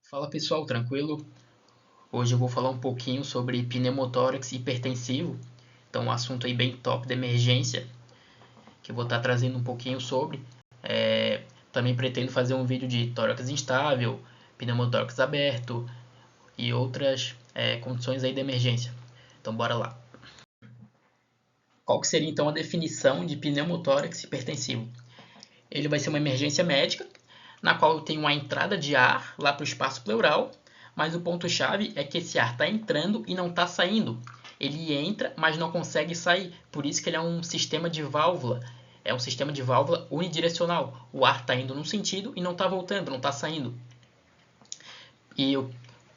Fala pessoal, tranquilo? Hoje eu vou falar um pouquinho sobre pneumotórax hipertensivo. Então, um assunto aí bem top da emergência, que eu vou estar trazendo um pouquinho sobre. Também pretendo fazer um vídeo de tórax instável, pneumotórax aberto e outras condições aí da emergência. Então, bora lá. Qual que seria então a definição de pneumotórax hipertensivo? Ele vai ser uma emergência médica, na qual eu tenho uma entrada de ar lá para o espaço pleural, mas o ponto-chave é que esse ar está entrando e não está saindo. Ele entra, mas não consegue sair, por isso que ele é um sistema de válvula. É um sistema de válvula unidirecional. O ar está indo num sentido e não está voltando, não está saindo. E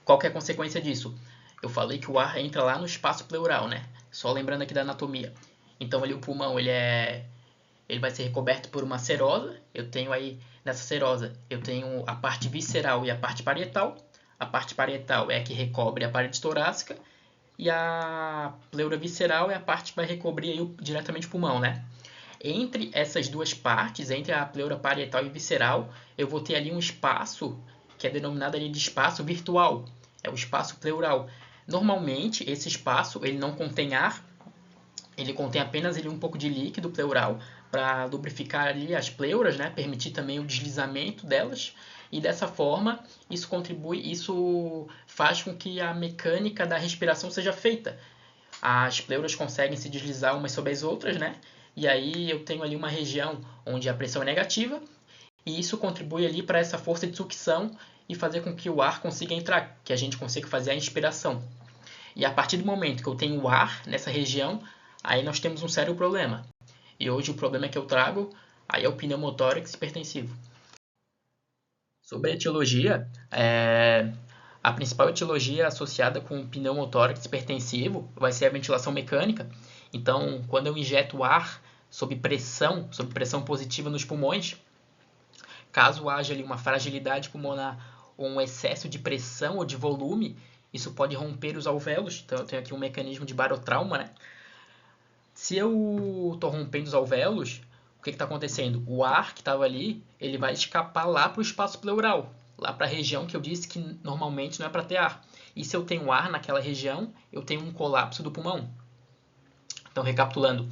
qual que é a consequência disso? Eu falei que o ar entra lá no espaço pleural, né? Só lembrando aqui da anatomia. Então ali o pulmão ele vai ser recoberto por uma serosa. Eu tenho aí, nessa serosa, eu tenho a parte visceral e a parte parietal. A parte parietal é a que recobre a parede torácica e a pleura visceral é a parte que vai recobrir aí diretamente o pulmão, né? Entre essas duas partes, entre a pleura parietal e visceral, eu vou ter ali um espaço que é denominado ali de espaço virtual. É o espaço pleural. Normalmente, esse espaço ele não contém ar, ele contém apenas um pouco de líquido pleural para lubrificar ali as pleuras, né? Permitir também o deslizamento delas. E dessa forma, isso faz com que a mecânica da respiração seja feita. As pleuras conseguem se deslizar umas sobre as outras, né? E aí eu tenho ali uma região onde a pressão é negativa, e isso contribui ali para essa força de sucção e fazer com que o ar consiga entrar, que a gente consiga fazer a inspiração. E a partir do momento que eu tenho ar nessa região, aí nós temos um sério problema. E hoje o problema que eu trago aí é o pneumotórax hipertensivo. Sobre a etiologia, a principal etiologia associada com o pneumotórax hipertensivo vai ser a ventilação mecânica. Então, quando eu injeto ar sob pressão positiva nos pulmões, caso haja ali uma fragilidade pulmonar ou um excesso de pressão ou de volume, isso pode romper os alvéolos. Então, eu tenho aqui um mecanismo de barotrauma, né? Se eu estou rompendo os alvéolos, o que está acontecendo? O ar que estava ali, ele vai escapar lá para o espaço pleural, lá para a região que eu disse que normalmente não é para ter ar. E se eu tenho ar naquela região, eu tenho um colapso do pulmão. Então, recapitulando,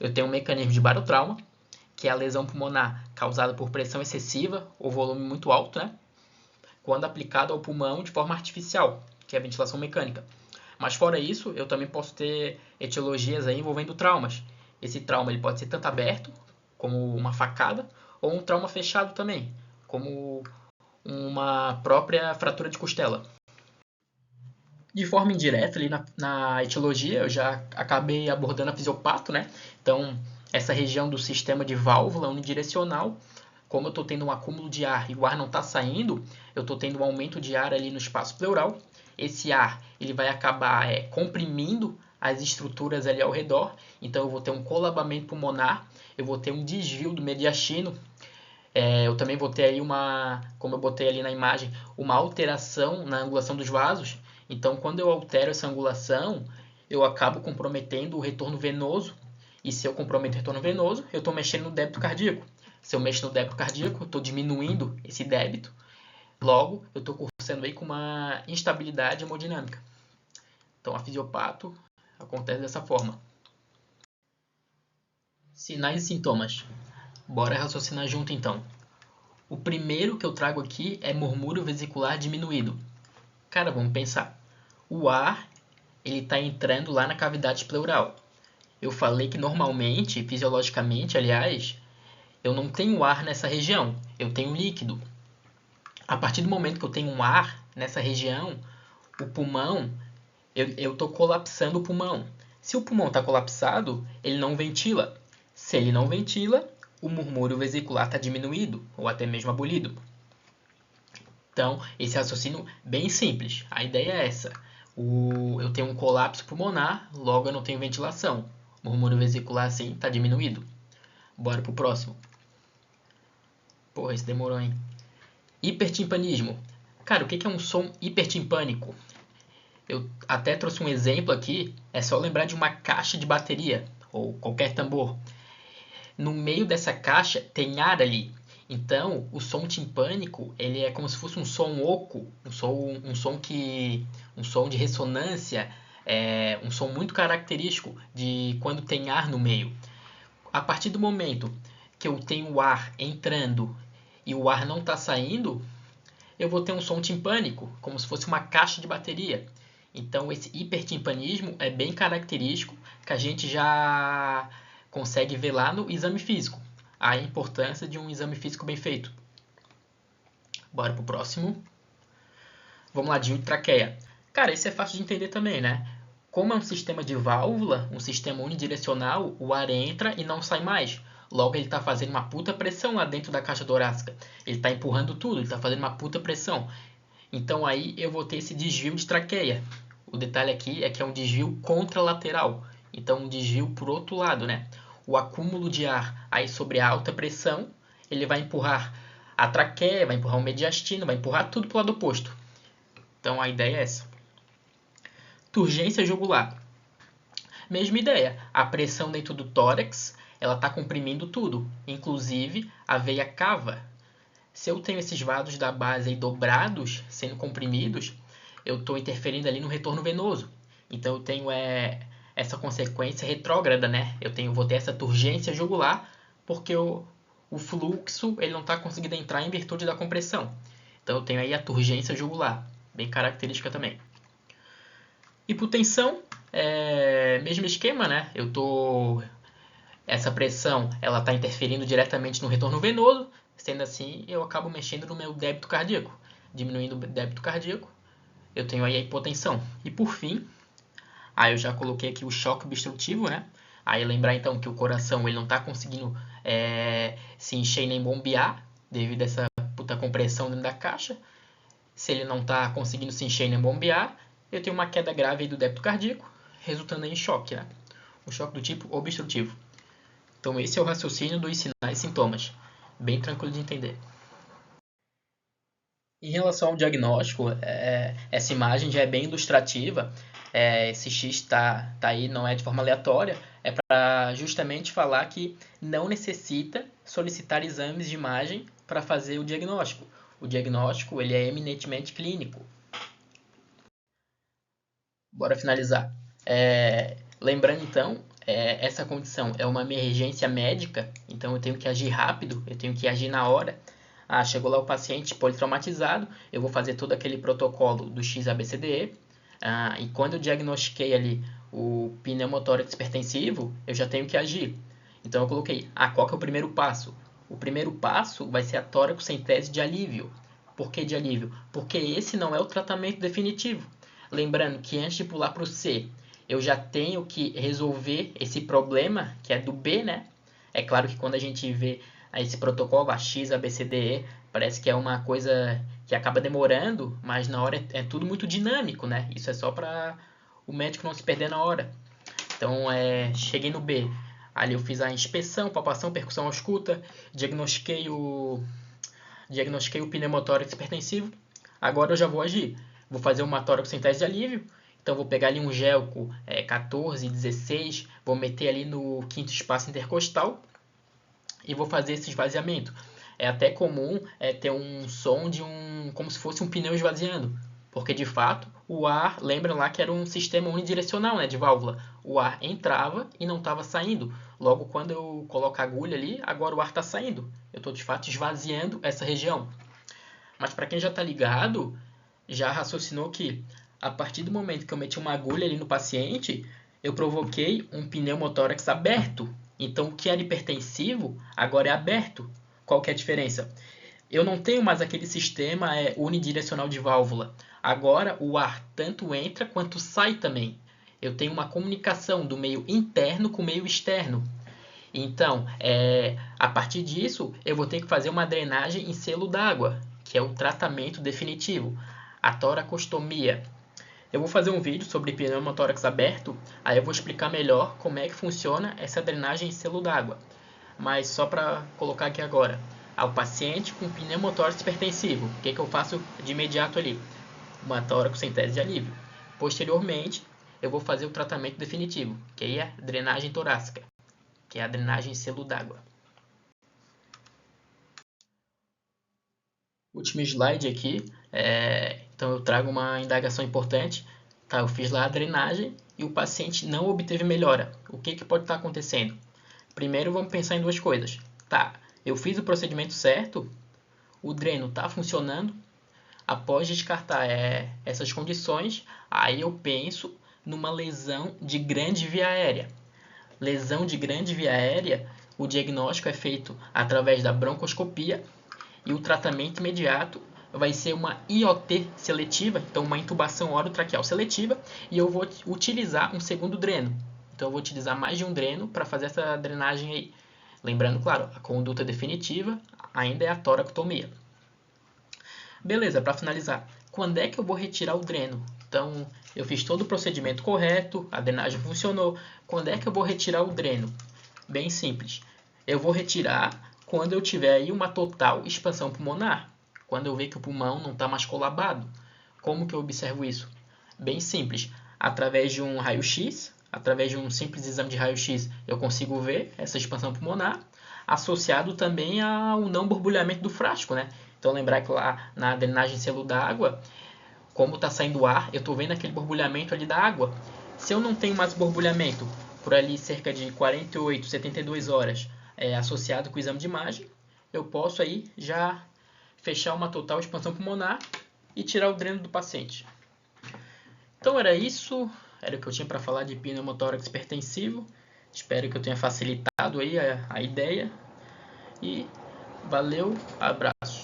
eu tenho um mecanismo de barotrauma, que é a lesão pulmonar causada por pressão excessiva ou volume muito alto, né? Quando aplicado ao pulmão de forma artificial, que é a ventilação mecânica. Mas fora isso, eu também posso ter etiologias aí envolvendo traumas. Esse trauma ele pode ser tanto aberto, como uma facada, ou um trauma fechado também, como uma própria fratura de costela. De forma indireta, ali na etiologia, eu já acabei abordando a fisiopato, né? Então, essa região do sistema de válvula unidirecional, como eu estou tendo um acúmulo de ar e o ar não está saindo, eu estou tendo um aumento de ar ali no espaço pleural. Esse ar ele vai acabar comprimindo as estruturas ali ao redor, então eu vou ter um colabamento pulmonar, eu vou ter um desvio do mediastino, eu também vou ter aí como eu botei ali na imagem, uma alteração na angulação dos vasos. Então, quando eu altero essa angulação, eu acabo comprometendo o retorno venoso. E se eu comprometo o retorno venoso, eu estou mexendo no débito cardíaco. Se eu mexo no débito cardíaco, eu estou diminuindo esse débito. Logo, eu estou cursando aí com uma instabilidade hemodinâmica. Então, a fisiopato acontece dessa forma. Sinais e sintomas. Bora raciocinar junto então. O primeiro que eu trago aqui é murmúrio vesicular diminuído. Cara, vamos pensar. O ar ele está entrando lá na cavidade pleural. Eu falei que normalmente, fisiologicamente, aliás, eu não tenho ar nessa região. Eu tenho líquido. A partir do momento que eu tenho um ar nessa região, o pulmão, eu estou colapsando o pulmão. Se o pulmão está colapsado, ele não ventila. Se ele não ventila, o murmúrio vesicular está diminuído ou até mesmo abolido. Então, esse raciocínio bem simples. A ideia é essa. Eu tenho um colapso pulmonar, logo eu não tenho ventilação. O murmúrio vesicular, sim, está diminuído. Bora pro próximo. Porra, esse demorou, hein? Hipertimpanismo. Cara, o que é um som hipertimpânico? Eu até trouxe um exemplo aqui. É só lembrar de uma caixa de bateria ou qualquer tambor. No meio dessa caixa tem ar ali. Então, o som timpânico, ele é como se fosse um som oco, um som de ressonância, um som muito característico de quando tem ar no meio. A partir do momento que eu tenho o ar entrando e o ar não está saindo, eu vou ter um som timpânico, como se fosse uma caixa de bateria. Então, esse hipertimpanismo é bem característico, que a gente já consegue ver lá no exame físico. A importância de um exame físico bem feito. Bora pro próximo. Vamos lá, de traqueia. Cara, esse é fácil de entender também, né? Como é um sistema de válvula, um sistema unidirecional, o ar entra e não sai mais. Logo, ele está fazendo uma puta pressão lá dentro da caixa torácica. Ele está empurrando tudo, ele está fazendo uma puta pressão. Então, aí eu vou ter esse desvio de traqueia. O detalhe aqui é que é um desvio contralateral. Então, um desvio por outro lado, né? O acúmulo de ar aí sobre a alta pressão, ele vai empurrar a traqueia, vai empurrar o mediastino, vai empurrar tudo para o lado oposto. Então, a ideia é essa. Turgência jugular. Mesma ideia, a pressão dentro do tórax, ela está comprimindo tudo, inclusive a veia cava. Se eu tenho esses vasos da base aí dobrados, sendo comprimidos, eu estou interferindo ali no retorno venoso. Então eu tenho essa consequência retrógrada, né? Vou ter essa turgência jugular, porque o fluxo ele não está conseguindo entrar em virtude da compressão. Então eu tenho aí a turgência jugular, bem característica também. Hipotensão, mesmo esquema, né? Essa pressão ela está interferindo diretamente no retorno venoso, sendo assim eu acabo mexendo no meu débito cardíaco. Diminuindo o débito cardíaco, eu tenho aí a hipotensão. E por fim, aí eu já coloquei aqui o choque obstrutivo, né? Aí lembrar então que o coração ele não está conseguindo se encher nem bombear devido a essa puta compressão dentro da caixa. Se ele não está conseguindo se encher nem bombear, eu tenho uma queda grave do débito cardíaco, resultando em choque, né? Um choque do tipo obstrutivo. Então esse é o raciocínio dos sinais e sintomas. Bem tranquilo de entender. Em relação ao diagnóstico, essa imagem já é bem ilustrativa. Esse X está aí, não é de forma aleatória, é para justamente falar que não necessita solicitar exames de imagem para fazer o diagnóstico. O diagnóstico ele é eminentemente clínico. Bora finalizar. Lembrando então, essa condição é uma emergência médica, então eu tenho que agir rápido, eu tenho que agir na hora. Chegou lá o paciente politraumatizado, eu vou fazer todo aquele protocolo do XABCDE, e quando eu diagnostiquei ali o pneumotórax hipertensivo, eu já tenho que agir. Então eu coloquei, qual que é o primeiro passo? O primeiro passo vai ser a toracocentese de alívio. Por que de alívio? Porque esse não é o tratamento definitivo. Lembrando que antes de pular para o C, eu já tenho que resolver esse problema, que é do B, né? É claro que quando a gente vê esse protocolo, a X, a B, C, D, E, parece que é uma coisa que acaba demorando, mas na hora é tudo muito dinâmico, né? Isso é só para o médico não se perder na hora. Então, cheguei no B. Ali eu fiz a inspeção, palpação, percussão, ausculta, diagnostiquei o pneumotórax hipertensivo. Agora eu já vou agir. Vou fazer uma toracocentese de alívio. Então vou pegar ali um gelco 14, 16, vou meter ali no quinto espaço intercostal e vou fazer esse esvaziamento. É até comum ter um som de como se fosse um pneu esvaziando, porque de fato o ar, lembra lá que era um sistema unidirecional, né, de válvula. O ar entrava e não estava saindo. Logo, quando eu coloco a agulha ali, agora o ar está saindo. Eu estou de fato esvaziando essa região. Mas para quem já está ligado, já raciocinou que a partir do momento que eu meti uma agulha ali no paciente, eu provoquei um pneumotórax aberto. Então, o que era hipertensivo agora é aberto. Qual que é a diferença? Eu não tenho mais aquele sistema unidirecional de válvula. Agora, o ar tanto entra quanto sai também. Eu tenho uma comunicação do meio interno com o meio externo. Então, a partir disso, eu vou ter que fazer uma drenagem em selo d'água, que é o tratamento definitivo, a toracostomia. Eu vou fazer um vídeo sobre pneumotórax aberto, aí eu vou explicar melhor como é que funciona essa drenagem em selo d'água. Mas só para colocar aqui agora, ao paciente com pneumotórax hipertensivo, o que eu faço de imediato ali? Uma toracocentese de alívio. Posteriormente, eu vou fazer o tratamento definitivo, que é a drenagem torácica, que é a drenagem em selo d'água. Último slide aqui. Então eu trago uma indagação importante. Tá, eu fiz lá a drenagem e o paciente não obteve melhora. O que pode estar acontecendo? Primeiro vamos pensar em duas coisas. Tá, eu fiz o procedimento certo, o dreno está funcionando. Após descartar essas condições, aí eu penso numa lesão de grande via aérea. Lesão de grande via aérea, o diagnóstico é feito através da broncoscopia e o tratamento imediato vai ser uma IOT seletiva, então uma intubação orotraqueal seletiva, e eu vou utilizar um segundo dreno. Então eu vou utilizar mais de um dreno para fazer essa drenagem aí. Lembrando, claro, a conduta definitiva ainda é a toractomia. Beleza, para finalizar, quando é que eu vou retirar o dreno? Então, eu fiz todo o procedimento correto, a drenagem funcionou. Quando é que eu vou retirar o dreno? Bem simples. Eu vou retirar quando eu tiver aí uma total expansão pulmonar. Quando eu ver que o pulmão não está mais colabado. Como que eu observo isso? Bem simples. Através de um raio-x, através de um simples exame de raio-x, eu consigo ver essa expansão pulmonar, associado também ao não borbulhamento do frasco, né? Então lembrar que lá na drenagem selo d'água, como está saindo ar, eu estou vendo aquele borbulhamento ali da água. Se eu não tenho mais borbulhamento por ali cerca de 48, 72 horas associado com o exame de imagem, eu posso aí já fechar uma total expansão pulmonar e tirar o dreno do paciente. Então era isso, era o que eu tinha para falar de pneumotórax hipertensivo. Espero que eu tenha facilitado aí a ideia e valeu, abraço.